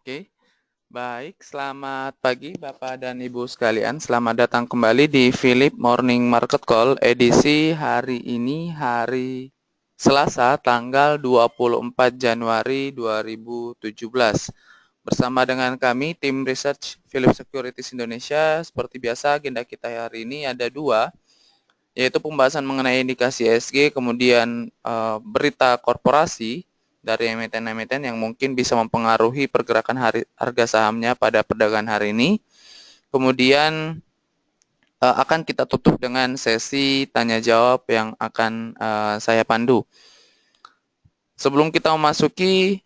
Oke, baik. Selamat pagi Bapak dan Ibu sekalian. Selamat datang kembali di Philip Morning Market Call edisi hari ini, hari Selasa, tanggal 24 Januari 2017. Bersama dengan kami, tim research Philip Securities Indonesia. Seperti biasa, agenda kita hari ini ada dua, yaitu pembahasan mengenai indikasi ESG, kemudian berita korporasi dari emiten-emiten yang mungkin bisa mempengaruhi pergerakan harga sahamnya pada perdagangan hari ini. Kemudian akan kita tutup dengan sesi tanya jawab yang akan saya pandu. Sebelum kita memasuki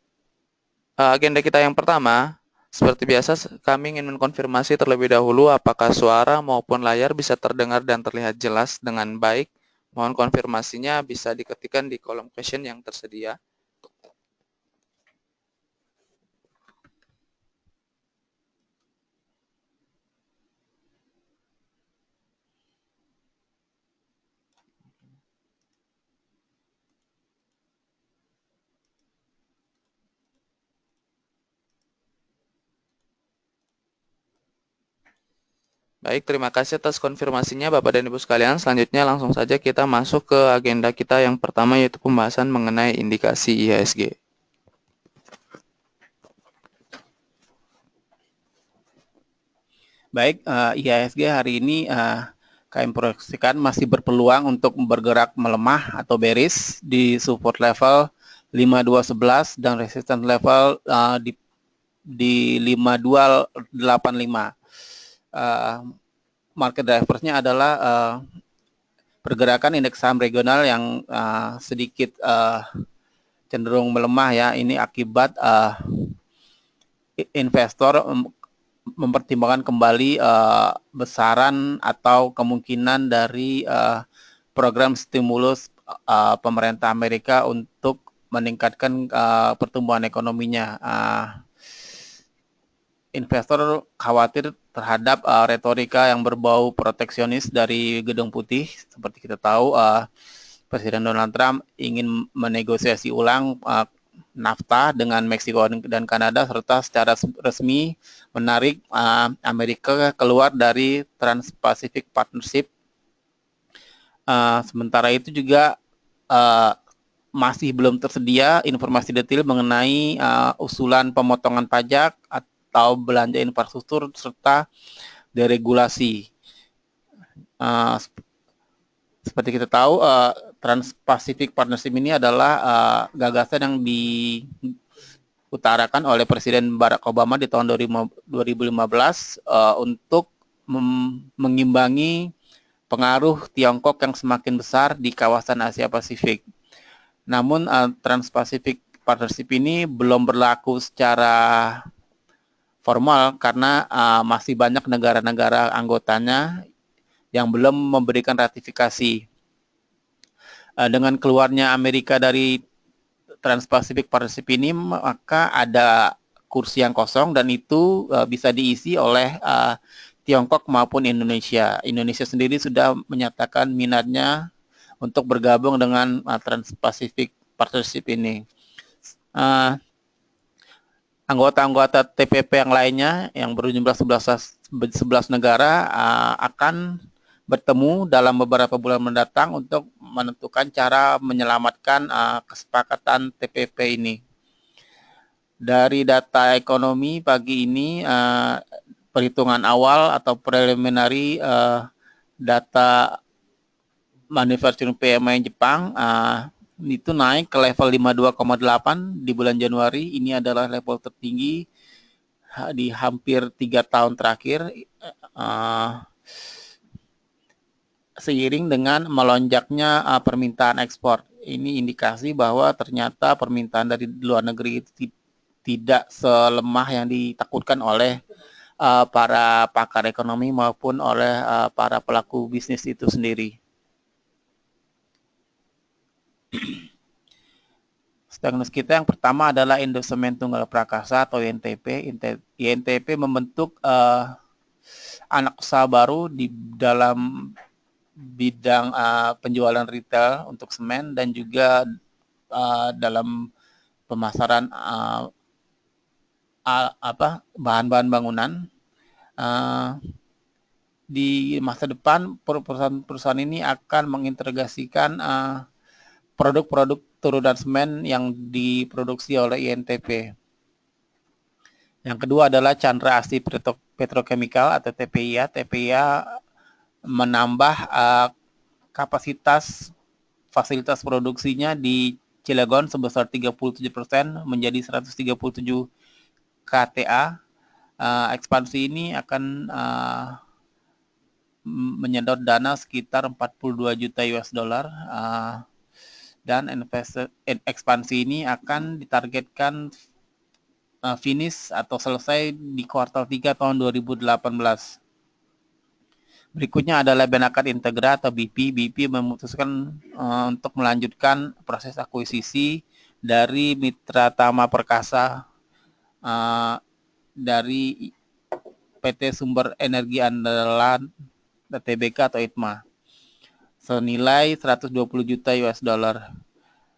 agenda kita yang pertama, seperti biasa kami ingin mengkonfirmasi terlebih dahulu apakah suara maupun layar bisa terdengar dan terlihat jelas dengan baik. Mohon konfirmasinya bisa diketikkan di kolom question yang tersedia. Baik, terima kasih atas konfirmasinya Bapak dan Ibu sekalian. Selanjutnya langsung saja kita masuk ke agenda kita yang pertama, yaitu pembahasan mengenai indikasi IHSG. Baik, IHSG hari ini kami proyeksikan masih berpeluang untuk bergerak melemah atau bearish di support level 5211 dan resistance level di 5285. Market driversnya adalah pergerakan indeks saham regional yang sedikit cenderung melemah ya. Ini akibat investor mempertimbangkan kembali besaran atau kemungkinan dari program stimulus pemerintah Amerika untuk meningkatkan pertumbuhan ekonominya. Investor khawatir terhadap retorika yang berbau proteksionis dari Gedung Putih. Seperti kita tahu, Presiden Donald Trump ingin menegosiasi ulang NAFTA dengan Meksiko dan Kanada, serta secara resmi menarik Amerika keluar dari Trans-Pacific Partnership. Sementara itu juga masih belum tersedia informasi detail mengenai usulan pemotongan pajak atau belanja infrastruktur serta deregulasi. Seperti kita tahu, Trans-Pacific Partnership ini adalah gagasan yang diutarakan oleh Presiden Barack Obama di tahun 2015 untuk mengimbangi pengaruh Tiongkok yang semakin besar di kawasan Asia Pasifik. Namun Trans-Pacific Partnership ini belum berlaku secara formal karena masih banyak negara-negara anggotanya yang belum memberikan ratifikasi. Dengan keluarnya Amerika dari Trans-Pacific Partnership ini, maka ada kursi yang kosong dan itu bisa diisi oleh Tiongkok maupun Indonesia. Indonesia sendiri sudah menyatakan minatnya untuk bergabung dengan Trans-Pacific Partnership ini. Anggota-anggota TPP yang lainnya yang berjumlah 11 negara akan bertemu dalam beberapa bulan mendatang untuk menentukan cara menyelamatkan kesepakatan TPP ini. Dari data ekonomi pagi ini, perhitungan awal atau preliminary data manufacturing PMI Jepang itu naik ke level 52,8 di bulan Januari. Ini adalah level tertinggi di hampir 3 tahun terakhir, seiring dengan melonjaknya permintaan ekspor. Ini indikasi bahwa ternyata permintaan dari luar negeri itu tidak selemah yang ditakutkan oleh para pakar ekonomi maupun oleh para pelaku bisnis itu sendiri. Stagnus kita yang pertama adalah Indosemen Tunggal Prakasa atau INTP. INTP membentuk anak usaha baru di dalam bidang penjualan retail untuk semen dan juga dalam pemasaran bahan-bahan bangunan. Di masa depan perusahaan ini akan mengintegrasikan produk-produk turunan semen yang diproduksi oleh INTP. Yang kedua adalah Chandra Asri Petrochemical atau TPIA. TPIA menambah kapasitas fasilitas produksinya di Cilegon sebesar 37% menjadi 137 KTA. Ekspansi ini akan menyedot dana sekitar 42 juta US dollar, dan ekspansi ini akan ditargetkan finish atau selesai di kuartal 3 tahun 2018. Berikutnya adalah Benakat Integra atau BP. BP memutuskan untuk melanjutkan proses akuisisi dari Mitra Tama Perkasa dari PT Sumber Energi Andalan TBK atau ITMA senilai 120 juta US dollar.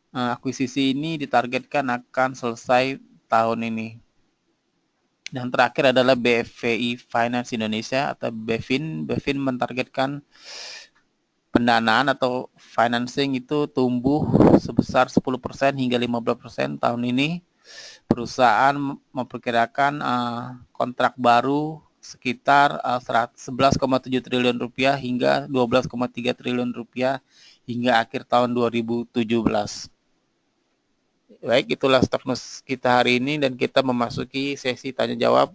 Akuisisi ini ditargetkan akan selesai tahun ini. Dan terakhir adalah BFI Finance Indonesia atau BEFIN. BEFIN mentargetkan pendanaan atau financing itu tumbuh sebesar 10% hingga 15% tahun ini. Perusahaan memperkirakan kontrak baru sekitar 11,7 triliun rupiah hingga 12,3 triliun rupiah hingga akhir tahun 2017. Baik, itulah stock news kita hari ini dan kita memasuki sesi tanya jawab.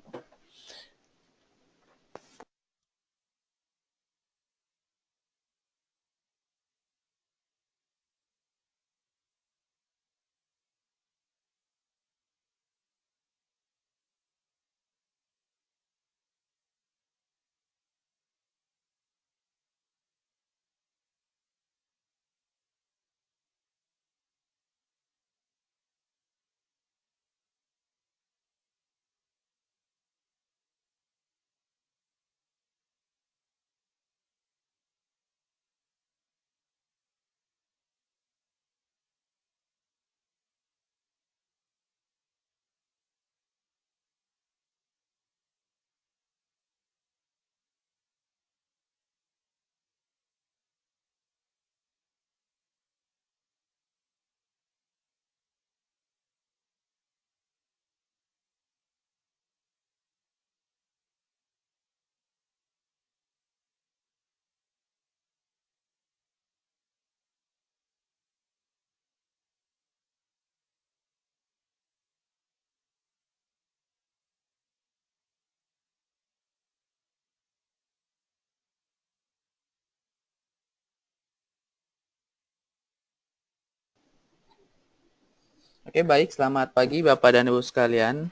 Oke, baik. Selamat pagi Bapak dan Ibu sekalian.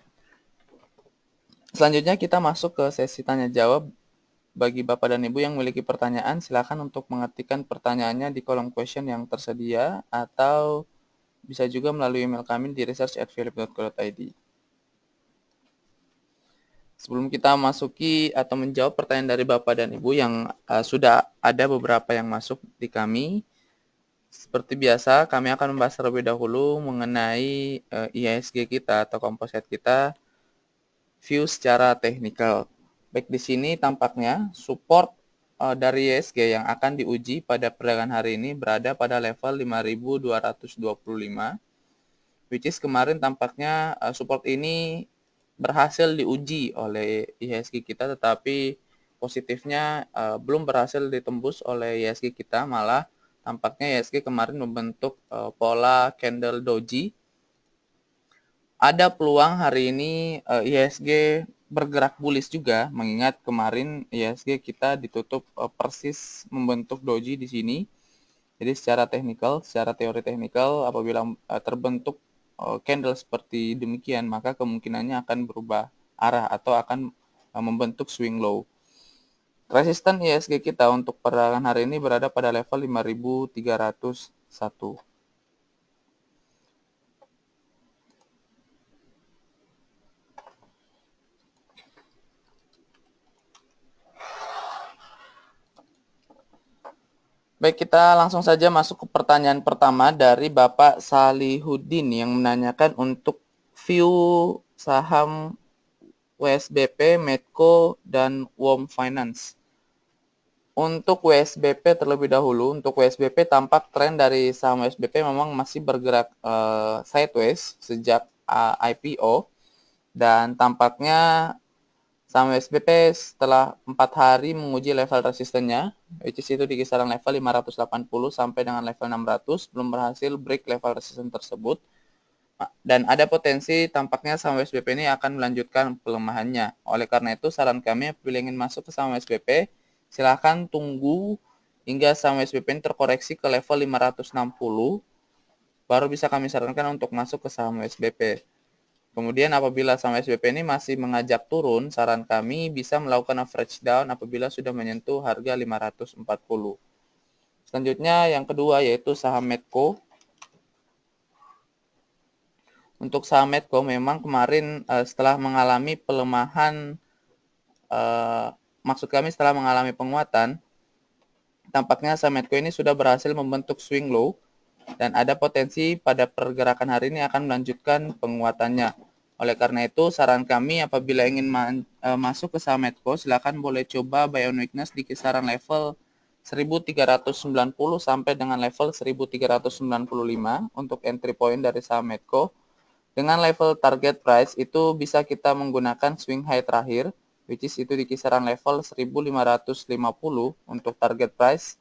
Selanjutnya kita masuk ke sesi tanya jawab. Bagi Bapak dan Ibu yang memiliki pertanyaan, silakan untuk mengetikkan pertanyaannya di kolom question yang tersedia atau bisa juga melalui email kami di research@philip.co.id. Sebelum kita masuki atau menjawab pertanyaan dari Bapak dan Ibu yang sudah ada beberapa yang masuk di kami, seperti biasa kami akan membahas terlebih dahulu mengenai IHSG kita atau komposit kita, view secara teknikal. Baik, di sini tampaknya support dari IHSG yang akan diuji pada perdagangan hari ini berada pada level 5.225, which is kemarin tampaknya support ini berhasil diuji oleh IHSG kita, tetapi positifnya belum berhasil ditembus oleh IHSG kita, malah tampaknya IHSG kemarin membentuk pola candle doji. Ada peluang hari ini IHSG bergerak bullish juga, mengingat kemarin IHSG kita ditutup persis membentuk doji di sini. Jadi secara teknikal, secara teori teknikal, apabila terbentuk candle seperti demikian, maka kemungkinannya akan berubah arah atau akan membentuk swing low. Resisten IHSG kita untuk perdagangan hari ini berada pada level 5.301. Baik, kita langsung saja masuk ke pertanyaan pertama dari Bapak Salihuddin yang menanyakan untuk view saham WSBP, Medco, dan WOM Finance. Untuk WSBP terlebih dahulu, untuk WSBP tampak tren dari saham WSBP memang masih bergerak sideways sejak IPO, dan tampaknya saham WSBP setelah 4 hari menguji level resistennya, which is itu di kisaran level 580 sampai dengan level 600, belum berhasil break level resisten tersebut. Dan ada potensi tampaknya saham WSBP ini akan melanjutkan pelemahannya. Oleh karena itu, saran kami apabila ingin masuk ke saham WSBP, silakan tunggu hingga saham WSBP ini terkoreksi ke level 560, baru bisa kami sarankan untuk masuk ke saham WSBP. Kemudian apabila saham WSBP ini masih mengajak turun, saran kami bisa melakukan average down apabila sudah menyentuh harga 540. Selanjutnya yang kedua yaitu saham Medco. Untuk saham Medco memang kemarin setelah mengalami pelemahan, maksud kami setelah mengalami penguatan, tampaknya saham Medco ini sudah berhasil membentuk swing low dan ada potensi pada pergerakan hari ini akan melanjutkan penguatannya. Oleh karena itu, saran kami apabila ingin masuk ke saham Medco, silakan boleh coba buy on weakness di kisaran level 1390 sampai dengan level 1395 untuk entry point dari saham Medco. Dengan level target price itu bisa kita menggunakan swing high terakhir, which is itu di kisaran level 1550 untuk target price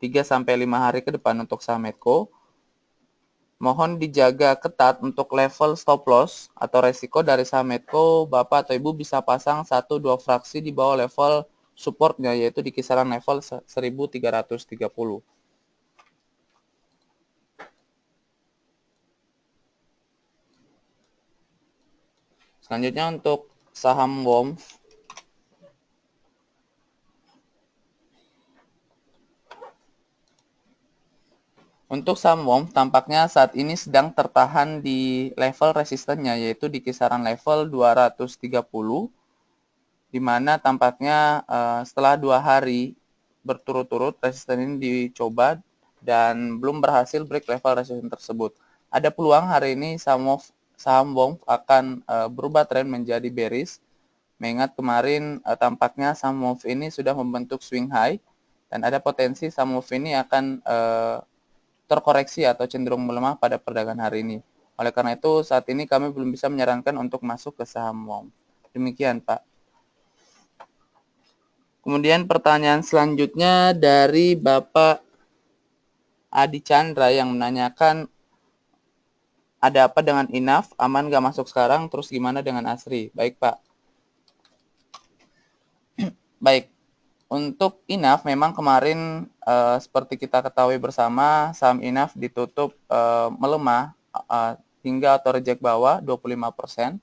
3-5 hari ke depan untuk saham Medco. Mohon dijaga ketat untuk level stop loss atau resiko dari saham Medco. Bapak atau Ibu bisa pasang 1-2 fraksi di bawah level supportnya, yaitu di kisaran level 1330. Selanjutnya untuk saham WOM. Untuk saham WOM tampaknya saat ini sedang tertahan di level resistennya, yaitu di kisaran level 230, di mana tampaknya setelah 2 hari berturut-turut resisten ini dicoba dan belum berhasil break level resisten tersebut. Ada peluang hari ini saham WOM akan berubah tren menjadi bearish, mengingat kemarin tampaknya saham WOM ini sudah membentuk swing high dan ada potensi saham WOM ini akan terkoreksi atau cenderung melemah pada perdagangan hari ini. Oleh karena itu, saat ini kami belum bisa menyarankan untuk masuk ke saham WOM. Demikian, Pak. Kemudian pertanyaan selanjutnya dari Bapak Adi Chandra yang menanyakan, ada apa dengan Inaf? Aman nggak masuk sekarang? Terus gimana dengan Asri? Baik, Pak. Baik. Untuk Inaf memang kemarin seperti kita ketahui bersama, saham Inaf ditutup melemah hingga atau reject bawah 25%,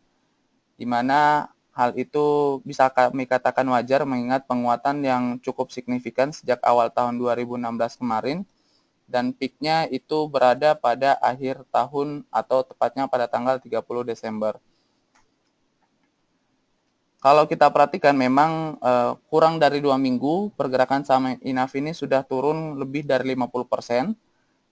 di mana hal itu bisa kami katakan wajar mengingat penguatan yang cukup signifikan sejak awal tahun 2016 kemarin, dan peak-nya itu berada pada akhir tahun atau tepatnya pada tanggal 30 Desember. Kalau kita perhatikan memang kurang dari 2 minggu pergerakan saham Inaf ini sudah turun lebih dari 50%.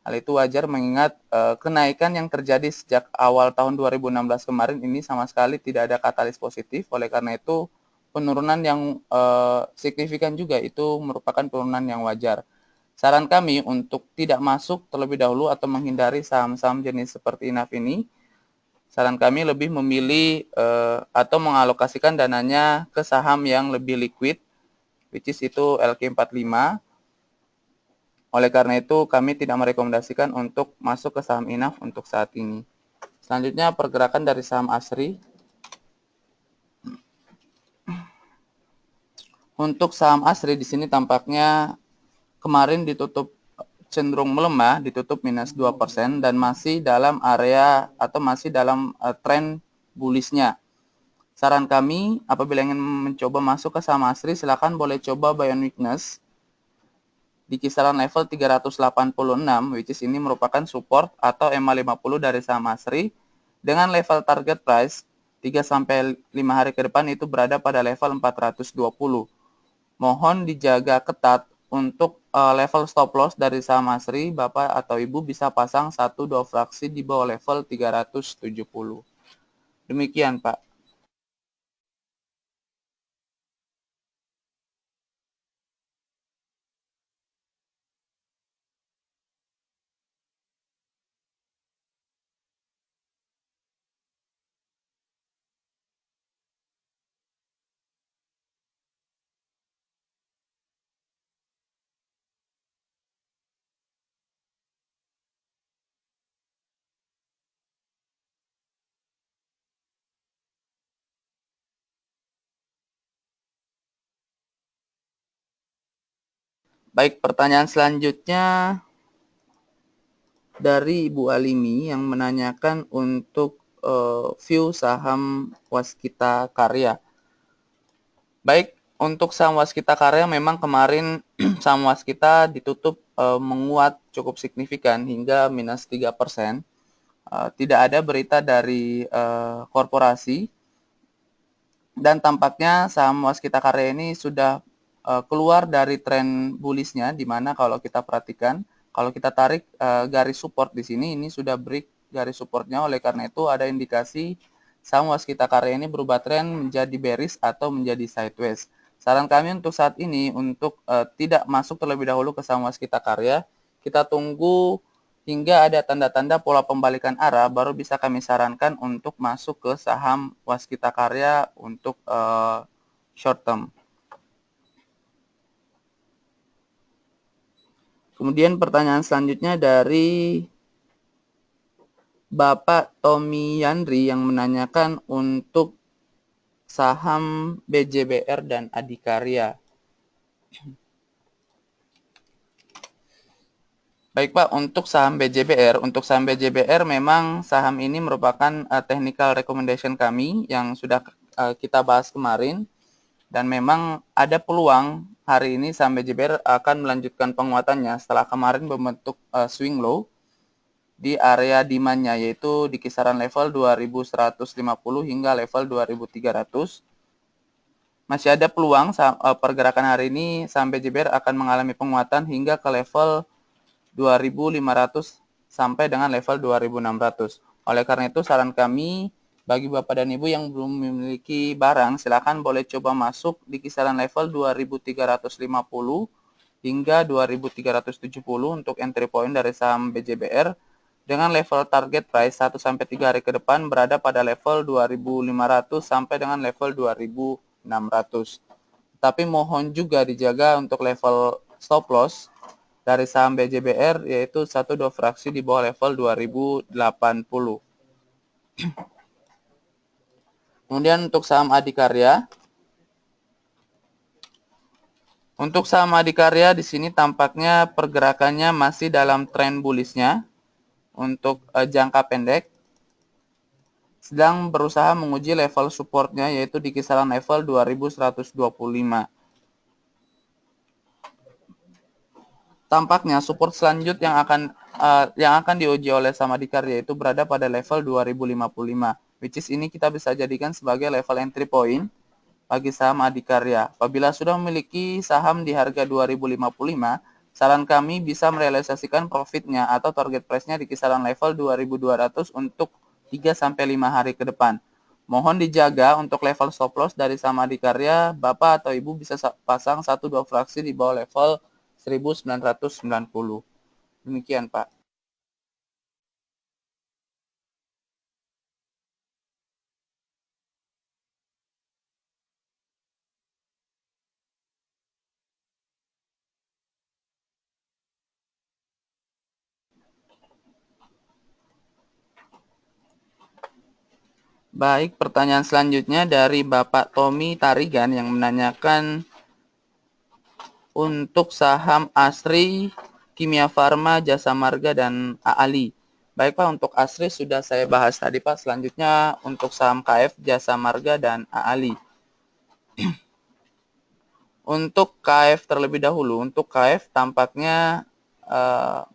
Hal itu wajar mengingat kenaikan yang terjadi sejak awal tahun 2016 kemarin ini sama sekali tidak ada katalis positif. Oleh karena itu penurunan yang signifikan juga itu merupakan penurunan yang wajar. Saran kami untuk tidak masuk terlebih dahulu atau menghindari saham-saham jenis seperti Inaf ini. Saran kami lebih memilih atau mengalokasikan dananya ke saham yang lebih liquid, which is itu LQ45. Oleh karena itu, kami tidak merekomendasikan untuk masuk ke saham Inaf untuk saat ini. Selanjutnya, pergerakan dari saham Asri. Untuk saham Asri di sini tampaknya kemarin ditutup cenderung melemah, ditutup minus 2% dan masih dalam area atau masih dalam tren bullishnya. Saran kami, apabila ingin mencoba masuk ke saham Asri, silakan boleh coba buy on weakness di kisaran level 386, which is ini merupakan support atau MA50 dari saham Asri, dengan level target price 3-5 hari ke depan itu berada pada level 420. Mohon dijaga ketat untuk level stop loss dari saham Asri. Bapak atau Ibu bisa pasang 1-2 fraksi di bawah level 370. Demikian, Pak. Baik, pertanyaan selanjutnya dari Ibu Alimi yang menanyakan untuk view saham Waskita Karya. Baik, untuk saham Waskita Karya memang kemarin saham Waskita ditutup menguat cukup signifikan hingga minus 3%. Tidak ada berita dari korporasi dan tampaknya saham Waskita Karya ini sudah keluar dari tren bullish-nya, di mana kalau kita perhatikan, kalau kita tarik garis support di sini, ini sudah break garis supportnya. Oleh karena itu ada indikasi saham Waskita Karya ini berubah tren menjadi bearish atau menjadi sideways. Saran kami untuk saat ini untuk tidak masuk terlebih dahulu ke saham Waskita Karya, kita tunggu hingga ada tanda-tanda pola pembalikan arah, baru bisa kami sarankan untuk masuk ke saham Waskita Karya untuk short term. Kemudian pertanyaan selanjutnya dari Bapak Tommy Yandri yang menanyakan untuk saham BJBR dan Adikarya. Baik Pak, untuk saham BJBR memang saham ini merupakan technical recommendation kami yang sudah kita bahas kemarin, dan memang ada peluang hari ini saham BJBR akan melanjutkan penguatannya setelah kemarin membentuk swing low di area demand-nya, yaitu di kisaran level 2150 hingga level 2300. Masih ada peluang pergerakan hari ini saham BJBR akan mengalami penguatan hingga ke level 2500 sampai dengan level 2600. Oleh karena itu saran kami bagi Bapak dan Ibu yang belum memiliki barang, silakan boleh coba masuk di kisaran level 2350 hingga 2370 untuk entry point dari saham BJBR, dengan level target price 1-3 hari ke depan berada pada level 2500 sampai dengan level 2600. Tapi mohon juga dijaga untuk level stop loss dari saham BJBR, yaitu 1-2 fraksi di bawah level 2080. Kemudian untuk saham Adikarya. Untuk saham Adikarya di sini tampaknya pergerakannya masih dalam tren bullish-nya untuk jangka pendek. Sedang berusaha menguji level support-nya yaitu di kisaran level 2125. Tampaknya support selanjutnya yang akan diuji oleh saham Adikarya yaitu berada pada level 2055, which is ini kita bisa jadikan sebagai level entry point bagi saham Adikarya. Apabila sudah memiliki saham di harga 2055, saran kami bisa merealisasikan profitnya atau target price-nya di kisaran level 2200 untuk 3-5 hari ke depan. Mohon dijaga untuk level stop loss dari saham Adikarya, Bapak atau Ibu bisa pasang 1-2 fraksi di bawah level 1990. Demikian, Pak. Baik, pertanyaan selanjutnya dari Bapak Tommy Tarigan yang menanyakan untuk saham Asri, Kimia Farma, Jasa Marga, dan AALI. Baik Pak, untuk Asri sudah saya bahas tadi Pak. Selanjutnya untuk saham KF, Jasa Marga, dan AALI. Untuk KF terlebih dahulu, untuk KF tampaknya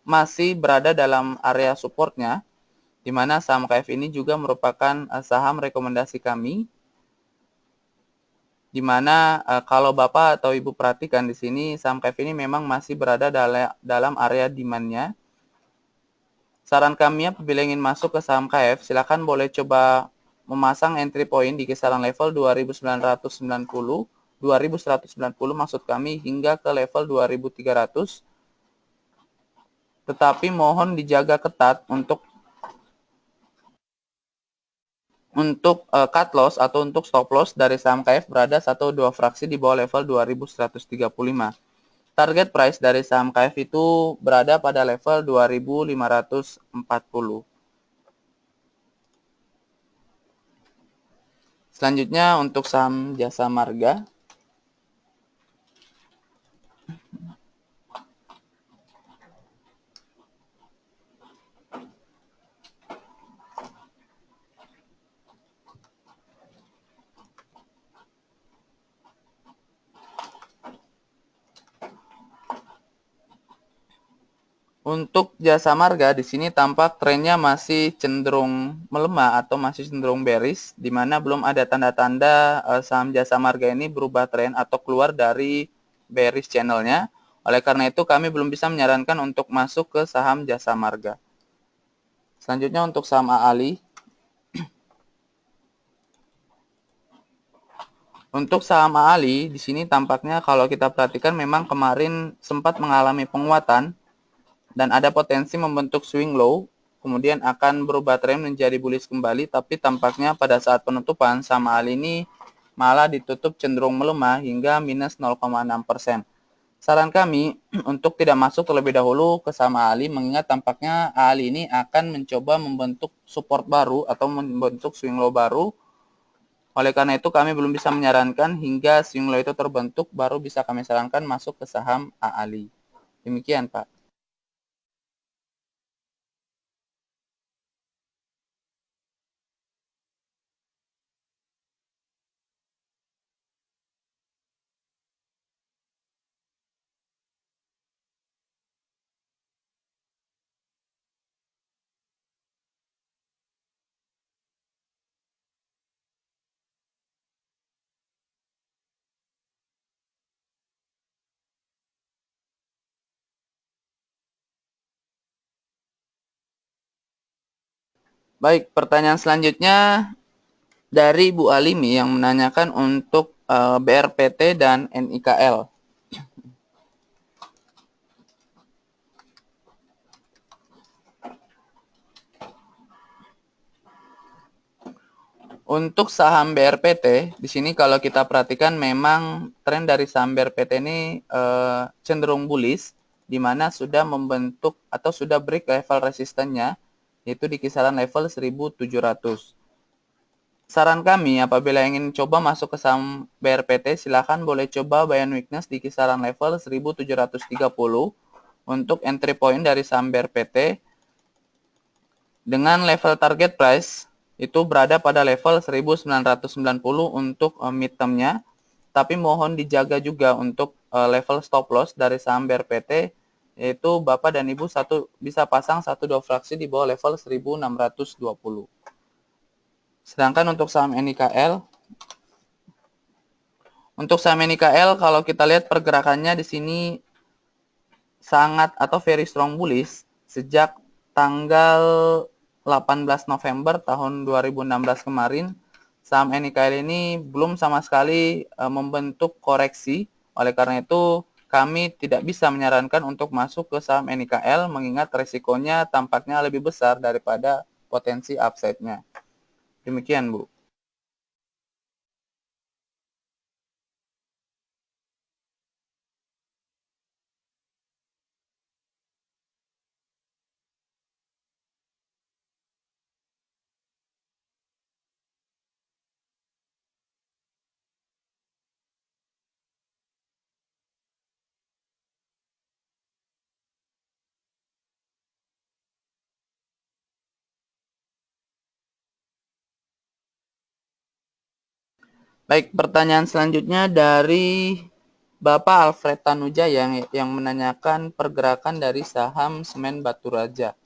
masih berada dalam area supportnya, di mana saham KF ini juga merupakan saham rekomendasi kami, di mana kalau Bapak atau Ibu perhatikan di sini saham KF ini memang masih berada dalam area demand-nya. Saran kami apabila ingin masuk ke saham KF, silakan boleh coba memasang entry point di kisaran level 2990, 2190 maksud kami, hingga ke level 2300. Tetapi mohon dijaga ketat untuk cut loss atau untuk stop loss dari saham KF berada 1-2 fraksi di bawah level 2135. Target price dari saham KF itu berada pada level 2540. Selanjutnya untuk saham Jasa Marga. Untuk jasa marga di sini tampak trennya masih cenderung melemah atau masih cenderung bearish, di mana belum ada tanda-tanda saham jasa marga ini berubah tren atau keluar dari bearish channelnya. Oleh karena itu kami belum bisa menyarankan untuk masuk ke saham jasa marga. Selanjutnya untuk saham AALI. Untuk saham AALI di sini tampaknya kalau kita perhatikan memang kemarin sempat mengalami penguatan dan ada potensi membentuk swing low, kemudian akan berubah tren menjadi bullish kembali, tapi tampaknya pada saat penutupan saham AALI ini malah ditutup cenderung melemah hingga minus 0,6%. Saran kami untuk tidak masuk terlebih dahulu ke saham AALI, mengingat tampaknya AALI ini akan mencoba membentuk support baru atau membentuk swing low baru. Oleh karena itu kami belum bisa menyarankan hingga swing low itu terbentuk, baru bisa kami sarankan masuk ke saham AALI. Demikian Pak. Baik, pertanyaan selanjutnya dari Bu Alimi yang menanyakan untuk BRPT dan NIKL. Untuk saham BRPT, di sini kalau kita perhatikan memang tren dari saham BRPT ini cenderung bullish, di mana sudah membentuk atau sudah break level resistennya, yaitu di kisaran level 1.700. Saran kami apabila ingin coba masuk ke saham BRPT, silakan boleh coba buy and weakness di kisaran level 1.730 untuk entry point dari saham BRPT dengan level target price itu berada pada level 1990 untuk mid-term-nya, tapi mohon dijaga juga untuk level stop loss dari saham BRPT, yaitu Bapak dan Ibu bisa pasang 1-2 fraksi di bawah level 1620. Sedangkan untuk saham NIKL, kalau kita lihat pergerakannya di sini sangat atau very strong bullish sejak tanggal 18 November tahun 2016 kemarin. Saham NIKL ini belum sama sekali membentuk koreksi. Oleh karena itu, kami tidak bisa menyarankan untuk masuk ke saham NIKL mengingat resikonya tampaknya lebih besar daripada potensi upside-nya. Demikian, Bu. Baik, pertanyaan selanjutnya dari Bapak Alfred Tanuja yang menanyakan pergerakan dari saham Semen Batu Raja.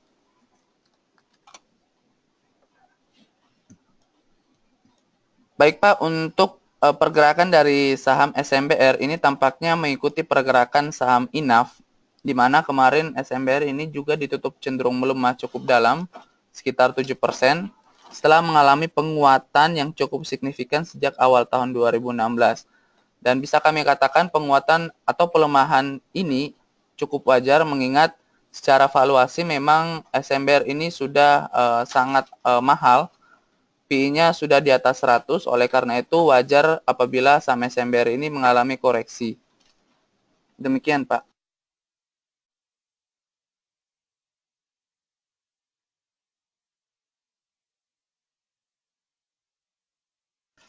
Baik Pak, untuk pergerakan dari saham SMBR ini tampaknya mengikuti pergerakan saham INAF, di mana kemarin SMBR ini juga ditutup cenderung melemah cukup dalam, sekitar 7%, setelah mengalami penguatan yang cukup signifikan sejak awal tahun 2016. Dan bisa kami katakan penguatan atau pelemahan ini cukup wajar mengingat secara valuasi memang SMBR ini sudah sangat mahal. PI-nya sudah di atas 100, oleh karena itu wajar apabila saham SMBR ini mengalami koreksi. Demikian, Pak.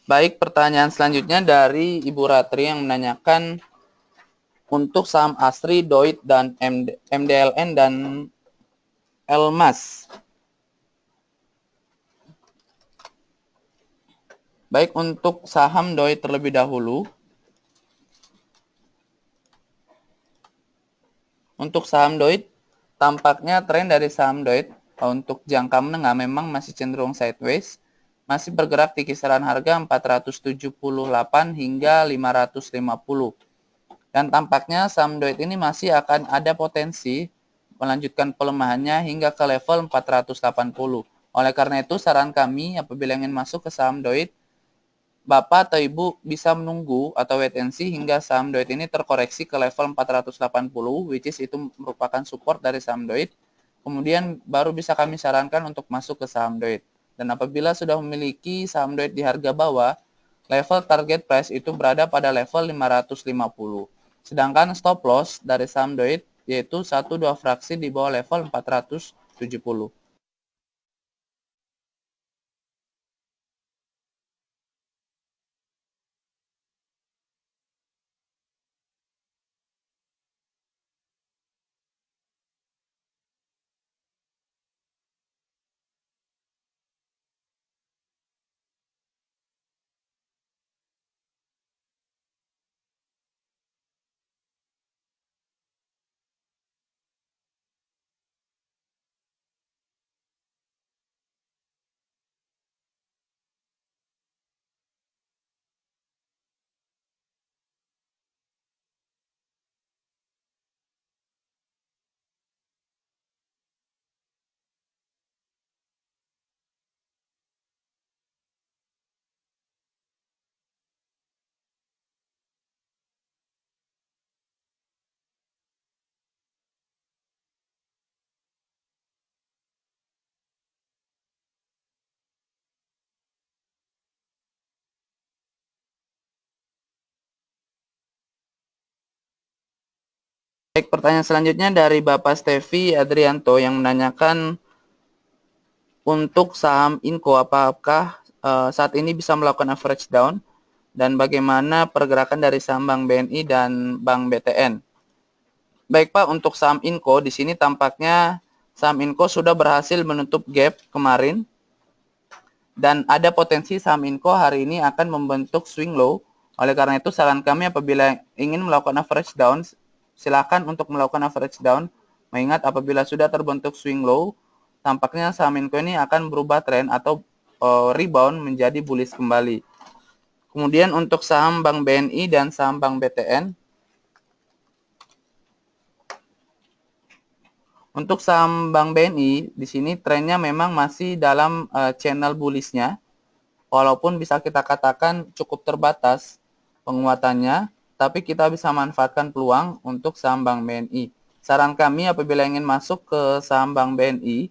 Baik, pertanyaan selanjutnya dari Ibu Ratri yang menanyakan untuk saham ASRI, DOIT, dan MDLN dan Elmas. Baik, untuk saham DOIT terlebih dahulu. Untuk saham DOIT, Tampaknya tren dari saham DOIT untuk jangka menengah memang masih cenderung sideways, masih bergerak di kisaran harga 478 hingga 550. Dan tampaknya saham DOIT ini masih akan ada potensi melanjutkan pelemahannya hingga ke level 480. Oleh karena itu, saran kami apabila ingin masuk ke saham DOIT, Bapak atau Ibu bisa menunggu atau wait and see hingga saham DOIT ini terkoreksi ke level 480, which is itu merupakan support dari saham DOIT. Kemudian baru bisa kami sarankan untuk masuk ke saham DOIT. Dan apabila sudah memiliki saham DOIT di harga bawah, level target price itu berada pada level 550. Sedangkan stop loss dari saham DOIT yaitu 1-2 fraksi di bawah level 470. Baik, pertanyaan selanjutnya dari Bapak Stevi Adrianto yang menanyakan untuk saham Inco, apakah saat ini bisa melakukan average down dan bagaimana pergerakan dari saham Bank BNI dan Bank BTN? Baik Pak, untuk saham Inco di sini tampaknya saham Inco sudah berhasil menutup gap kemarin dan ada potensi saham Inco hari ini akan membentuk swing low. Oleh karena itu saran kami apabila ingin melakukan average down, silakan untuk melakukan average down, mengingat apabila sudah terbentuk swing low, tampaknya saham Inco ini akan berubah tren atau rebound menjadi bullish kembali. Kemudian untuk saham Bank BNI dan saham Bank BTN, untuk saham Bank BNI di sini trennya memang masih dalam channel bullish-nya, walaupun bisa kita katakan cukup terbatas penguatannya, tapi kita bisa manfaatkan peluang untuk saham Bank BNI. Saran kami apabila ingin masuk ke saham Bank BNI,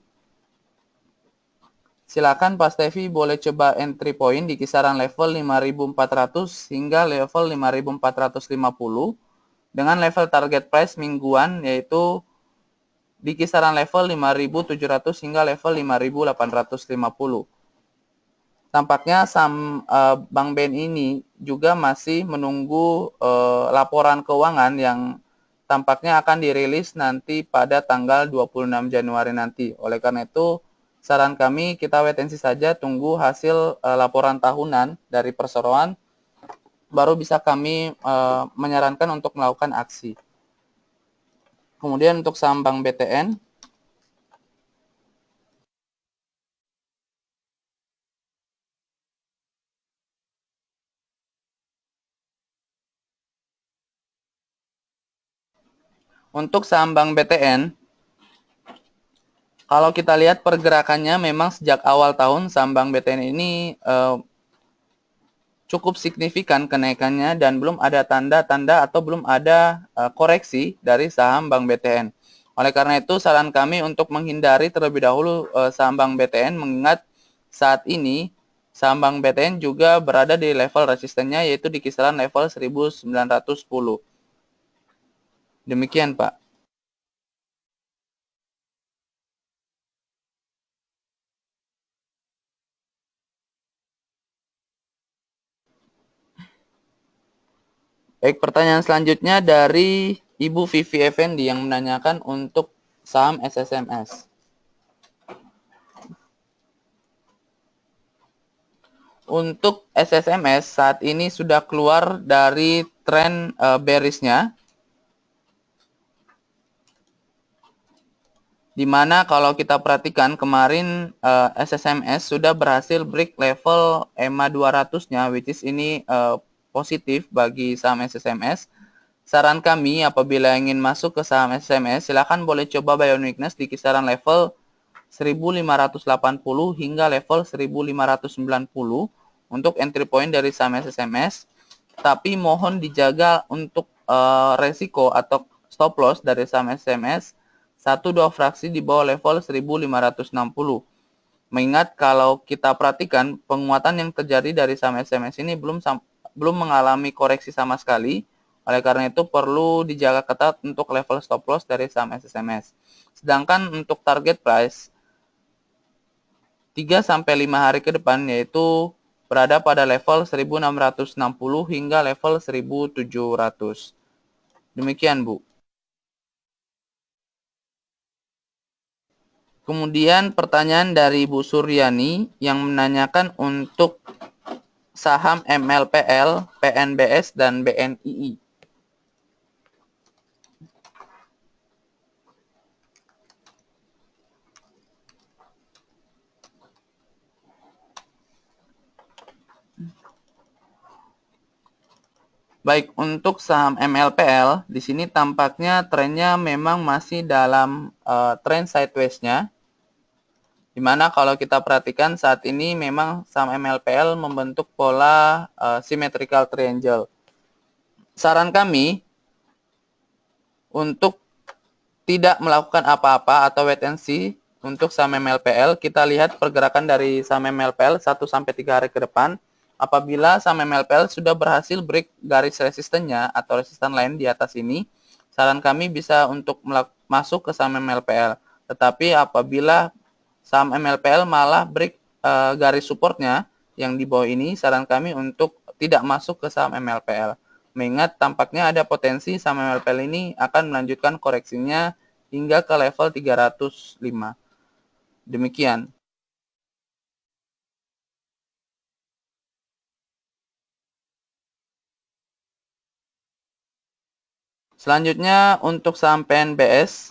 silakan Pak Stevi boleh coba entry point di kisaran level 5.400 hingga level 5.450 dengan level target price mingguan yaitu di kisaran level 5.700 hingga level 5.850. Tampaknya saham Bank BNI ini juga masih menunggu laporan keuangan yang tampaknya akan dirilis nanti pada tanggal 26 Januari nanti. Oleh karena itu, saran kami kita wait and see saja, tunggu hasil laporan tahunan dari perseroan, baru bisa kami menyarankan untuk melakukan aksi. Kemudian untuk saham Bank BTN, untuk saham Bank BTN, kalau kita lihat pergerakannya memang sejak awal tahun saham Bank BTN ini cukup signifikan kenaikannya dan belum ada tanda-tanda atau belum ada koreksi dari saham Bank BTN. Oleh karena itu saran kami untuk menghindari terlebih dahulu saham Bank BTN mengingat saat ini saham Bank BTN juga berada di level resistennya yaitu di kisaran level 1910. Demikian Pak. Baik, pertanyaan selanjutnya dari Ibu Vivi Effendi yang menanyakan untuk saham SSMS. Untuk SSMS saat ini sudah keluar dari tren bearish-nya. Dimana kalau kita perhatikan kemarin SSMS sudah berhasil break level EMA 200-nya, which is ini positif bagi saham SSMS. Saran kami apabila ingin masuk ke saham SSMS, silakan boleh coba buy on weakness di kisaran level 1580 hingga level 1590 untuk entry point dari saham SSMS. Tapi mohon dijaga untuk resiko atau stop loss dari saham SSMS 1-2 fraksi di bawah level 1560. Mengingat kalau kita perhatikan penguatan yang terjadi dari saham SSMS ini belum mengalami koreksi sama sekali. Oleh karena itu perlu dijaga ketat untuk level stop loss dari saham SSMS. Sedangkan untuk target price 3-5 hari ke depan yaitu berada pada level 1660 hingga level 1700. Demikian, Bu. Kemudian pertanyaan dari Bu Suryani yang menanyakan untuk saham MLPL, PNBS, dan BNII. Baik, untuk saham MLPL, di sini tampaknya trennya memang masih dalam tren sideways-nya. Dimana kalau kita perhatikan saat ini memang saham MLPL membentuk pola symmetrical triangle. Saran kami untuk tidak melakukan apa-apa atau wait and see untuk saham MLPL, kita lihat pergerakan dari saham MLPL 1-3 hari ke depan. Apabila saham MLPL sudah berhasil break garis resistennya atau resisten lain di atas ini, saran kami bisa untuk masuk ke saham MLPL. Tetapi apabila saham MLPL malah break garis supportnya yang di bawah ini, saran kami untuk tidak masuk ke saham MLPL. Mengingat tampaknya ada potensi saham MLPL ini akan melanjutkan koreksinya hingga ke level 305. Demikian. Selanjutnya untuk saham PNBS.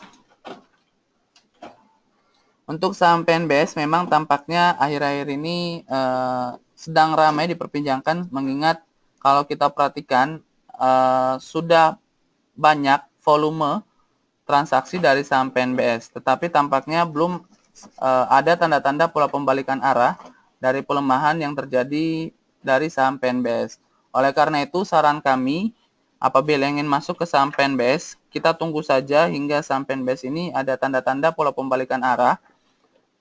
Untuk saham PNBS memang tampaknya akhir-akhir ini sedang ramai diperbincangkan, mengingat kalau kita perhatikan sudah banyak volume transaksi dari saham PNBS, tetapi tampaknya belum ada tanda-tanda pola pembalikan arah dari pelemahan yang terjadi dari saham PNBS. Oleh karena itu, saran kami apabila ingin masuk ke saham PNBS, kita tunggu saja hingga saham PNBS ini ada tanda-tanda pola pembalikan arah,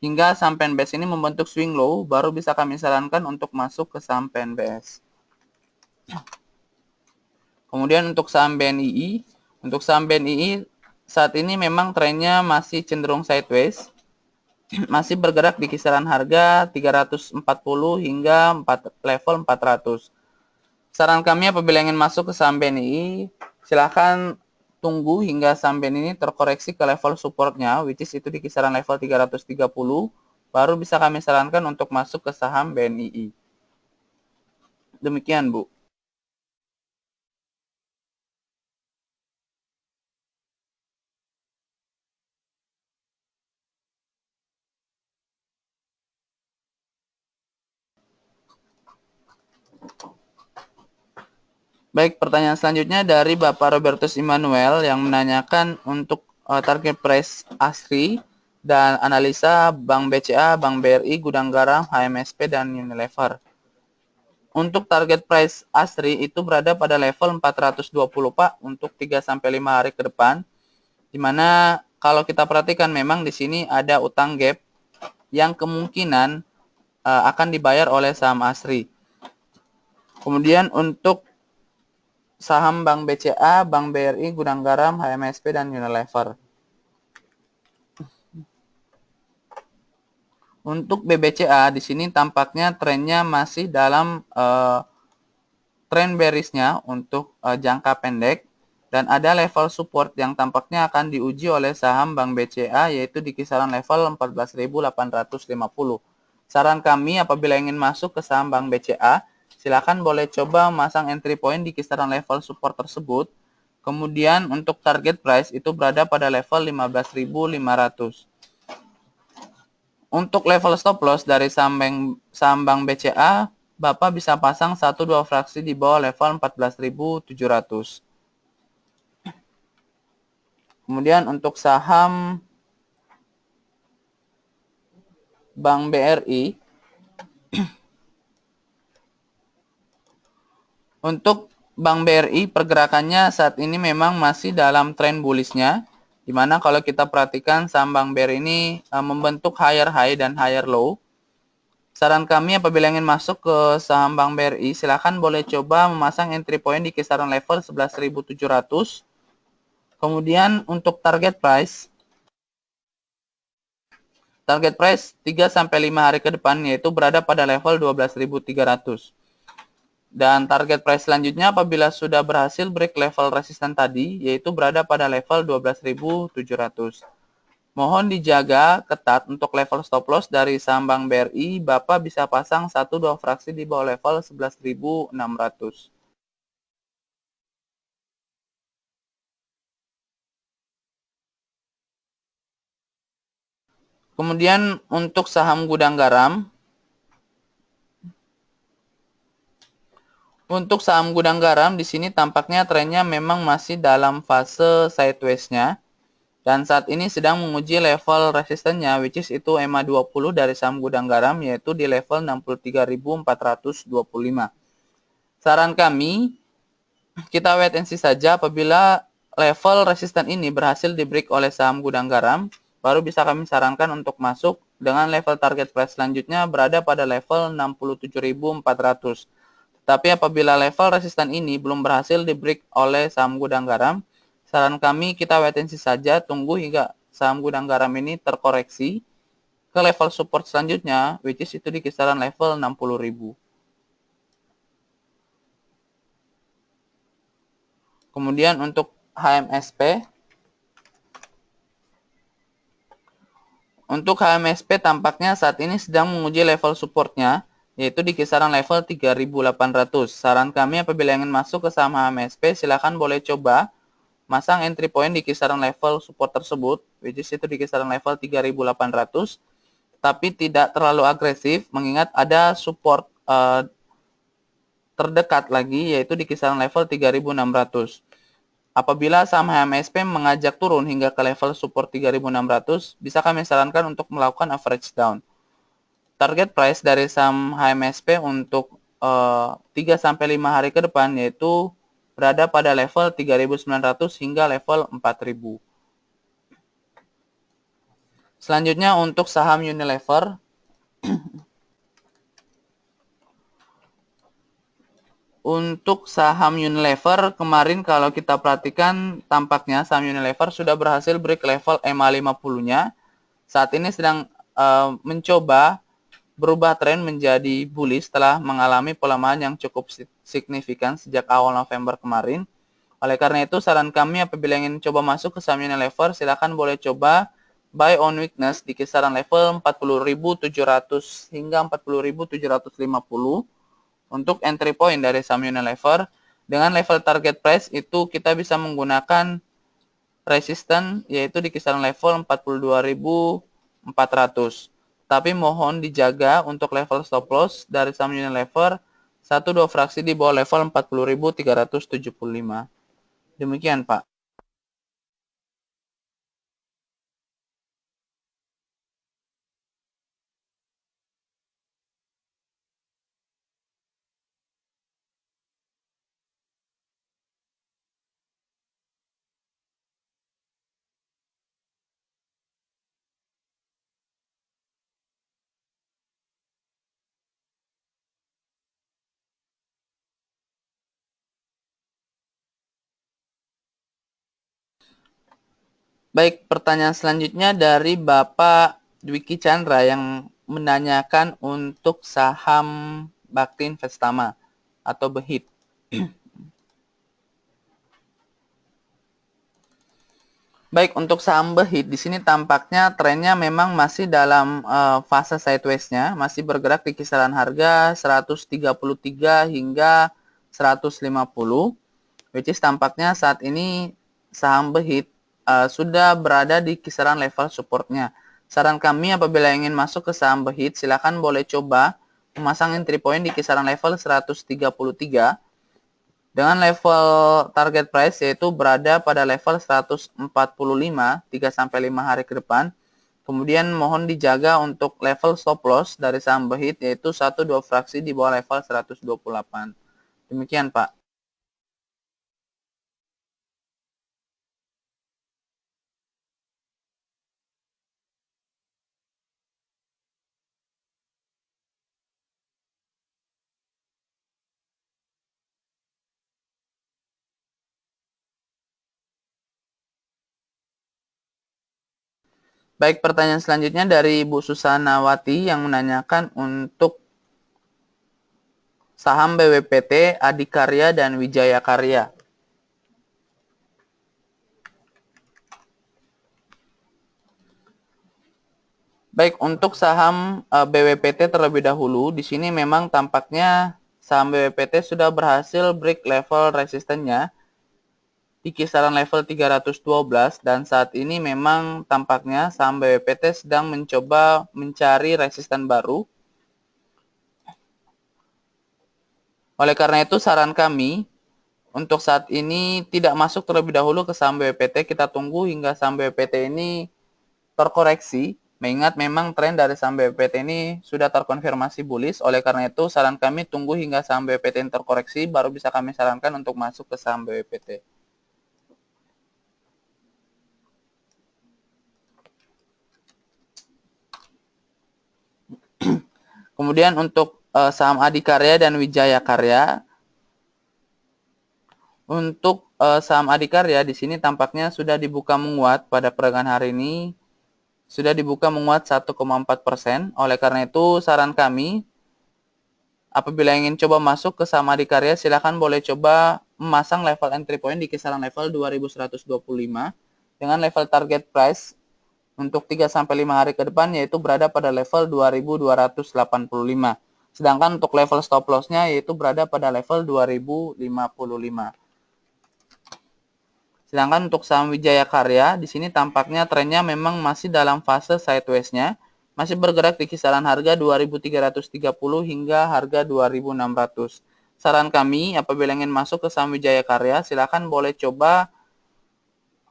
hingga saham PNBS ini membentuk swing low, baru bisa kami sarankan untuk masuk ke saham PNBS. Kemudian untuk saham BNII, saat ini memang trennya masih cenderung sideways, masih bergerak di kisaran harga 340 hingga level 400. Saran kami apabila ingin masuk ke saham BNI, silakan tunggu hingga saham BNI terkoreksi ke level supportnya, which is itu di kisaran level 330, baru bisa kami sarankan untuk masuk ke saham BNI. Demikian, Bu. Baik, pertanyaan selanjutnya dari Bapak Robertus Immanuel yang menanyakan untuk target price ASRI dan analisa Bank BCA, Bank BRI, Gudang Garam, HMSP, dan Unilever. Untuk target price ASRI itu berada pada level 420, Pak, untuk 3-5 hari ke depan. Dimana kalau kita perhatikan memang di sini ada utang gap yang kemungkinan akan dibayar oleh saham ASRI. Kemudian untuk saham Bank BCA, Bank BRI, Gudang Garam, HMSP, dan Unilever. Untuk BBCA di sini tampaknya trennya masih dalam tren bearishnya untuk jangka pendek, dan ada level support yang tampaknya akan diuji oleh saham Bank BCA yaitu di kisaran level 14.850. Saran kami apabila ingin masuk ke saham Bank BCA, silakan boleh coba memasang entry point di kisaran level support tersebut. Kemudian untuk target price itu berada pada level 15.500. Untuk level stop loss dari saham Bank BCA, Bapak bisa pasang 1-2 fraksi di bawah level 14.700. Kemudian untuk saham Bank BRI, untuk Bank BRI pergerakannya saat ini memang masih dalam tren bullish-nya, di mana kalau kita perhatikan saham Bank BRI ini membentuk higher high dan higher low. Saran kami apabila ingin masuk ke saham Bank BRI, silakan boleh coba memasang entry point di kisaran level 11.700. Kemudian untuk target price 3-5 hari ke depan yaitu berada pada level 12.300. Dan target price selanjutnya apabila sudah berhasil break level resisten tadi, yaitu berada pada level 12.700. Mohon dijaga ketat untuk level stop loss dari saham Bank BRI, Bapak bisa pasang 1-2 fraksi di bawah level 11.600. Kemudian untuk saham gudang garam, di sini tampaknya trennya memang masih dalam fase sideways-nya. Dan saat ini sedang menguji level resistennya, which is itu EMA 20 dari saham gudang garam, yaitu di level 63.425. Saran kami, kita wait and see saja apabila level resisten ini berhasil di break oleh saham gudang garam, baru bisa kami sarankan untuk masuk dengan level target price selanjutnya berada pada level 67.400. Tapi apabila level resisten ini belum berhasil di break oleh saham gudang garam, saran kami kita wait and see saja, tunggu hingga saham gudang garam ini terkoreksi ke level support selanjutnya, which is itu di kisaran level 60.000. Kemudian untuk HMSP, tampaknya saat ini sedang menguji level supportnya, yaitu di kisaran level 3.800. Saran kami apabila ingin masuk ke saham HMSP, silakan boleh coba masang entry point di kisaran level support tersebut, which is itu di kisaran level 3.800, tapi tidak terlalu agresif, mengingat ada support terdekat lagi, yaitu di kisaran level 3.600. Apabila saham HMSP mengajak turun hingga ke level support 3.600, bisa kami sarankan untuk melakukan average down. Target price dari saham HMSP untuk 3-5 hari ke depan yaitu berada pada level 3.900 hingga level 4.000. Selanjutnya untuk saham Unilever. Untuk saham Unilever, kemarin kalau kita perhatikan tampaknya saham Unilever sudah berhasil break level EMA 50-nya. Saat ini sedang mencoba berubah tren menjadi bullish setelah mengalami pelemahan yang cukup signifikan sejak awal November kemarin. Oleh karena itu, saran kami apabila ingin coba masuk ke saham Unilever, silakan boleh coba buy on weakness di kisaran level 40.700 hingga 40.750. Untuk entry point dari saham Unilever, dengan level target price itu kita bisa menggunakan resisten yaitu di kisaran level 42.400. Tapi mohon dijaga untuk level stop loss dari saham Unilever 1-2 fraksi di bawah level 40.375. Demikian, Pak. Baik, pertanyaan selanjutnya dari Bapak Dwiki Chandra yang menanyakan untuk saham Bakti Investama atau BEHIT. Baik, untuk saham BEHIT di sini tampaknya trennya memang masih dalam fase sideways-nya, masih bergerak di kisaran harga 133 hingga 150, which is tampaknya saat ini saham BEHIT sudah berada di kisaran level support-nya. Saran kami apabila ingin masuk ke saham Behit, silakan boleh coba memasang entry point di kisaran level 133 dengan level target price yaitu berada pada level 145 3-5 hari ke depan. Kemudian mohon dijaga untuk level stop loss dari saham Behit yaitu 1-2 fraksi di bawah level 128. Demikian, Pak. Baik, pertanyaan selanjutnya dari Ibu Susanawati yang menanyakan untuk saham BWPT, Adikarya, dan Wijaya Karya. Baik, untuk saham BWPT terlebih dahulu, di sini memang tampaknya saham BWPT sudah berhasil break level resistennya di kisaran level 312 dan saat ini memang tampaknya saham BWPT sedang mencoba mencari resisten baru. Oleh karena itu saran kami untuk saat ini tidak masuk terlebih dahulu ke saham BWPT, kita tunggu hingga saham BWPT ini terkoreksi. Mengingat memang tren dari saham BWPT ini sudah terkonfirmasi bullish, oleh karena itu saran kami tunggu hingga saham BWPT ini terkoreksi, baru bisa kami sarankan untuk masuk ke saham BWPT. Kemudian untuk saham Adikarya dan Wijaya Karya, untuk saham Adikarya di sini tampaknya sudah dibuka menguat pada peragangan hari ini, sudah dibuka menguat 1,4%. Oleh karena itu saran kami apabila ingin coba masuk ke saham Adikarya, silakan boleh coba memasang level entry point di kisaran level 2125 dengan level target price untuk 3-5 hari ke depan yaitu berada pada level 2285. Sedangkan untuk level stop loss-nya yaitu berada pada level 2055. Sedangkan untuk saham Wijaya Karya, di sini tampaknya trennya memang masih dalam fase sideways-nya, masih bergerak di kisaran harga 2.330 hingga harga 2.600. Saran kami, apabila ingin masuk ke saham Wijaya Karya, silakan boleh coba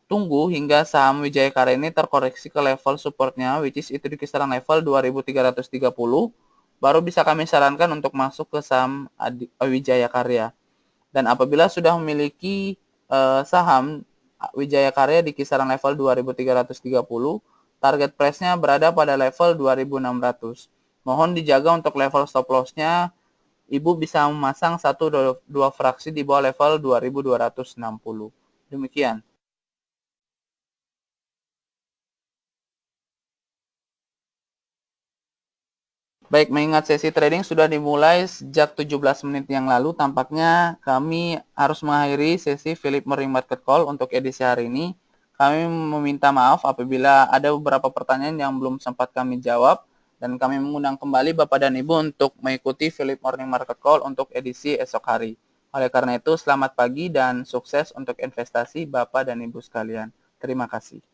tunggu hingga saham Wijaya Karya ini terkoreksi ke level supportnya, which is itu di kisaran level 2.330, baru bisa kami sarankan untuk masuk ke saham Wijaya Karya. Dan apabila sudah memiliki saham Wijaya Karya di kisaran level 2.330, target price-nya berada pada level 2.600. Mohon dijaga untuk level stop loss-nya, Ibu bisa memasang 1-2 fraksi di bawah level 2.260. Demikian. Baik, mengingat sesi trading sudah dimulai sejak 17 menit yang lalu, tampaknya kami harus mengakhiri sesi Philip Morning Market Call untuk edisi hari ini. Kami meminta maaf apabila ada beberapa pertanyaan yang belum sempat kami jawab, dan kami mengundang kembali Bapak dan Ibu untuk mengikuti Philip Morning Market Call untuk edisi esok hari. Oleh karena itu, selamat pagi dan sukses untuk investasi Bapak dan Ibu sekalian. Terima kasih.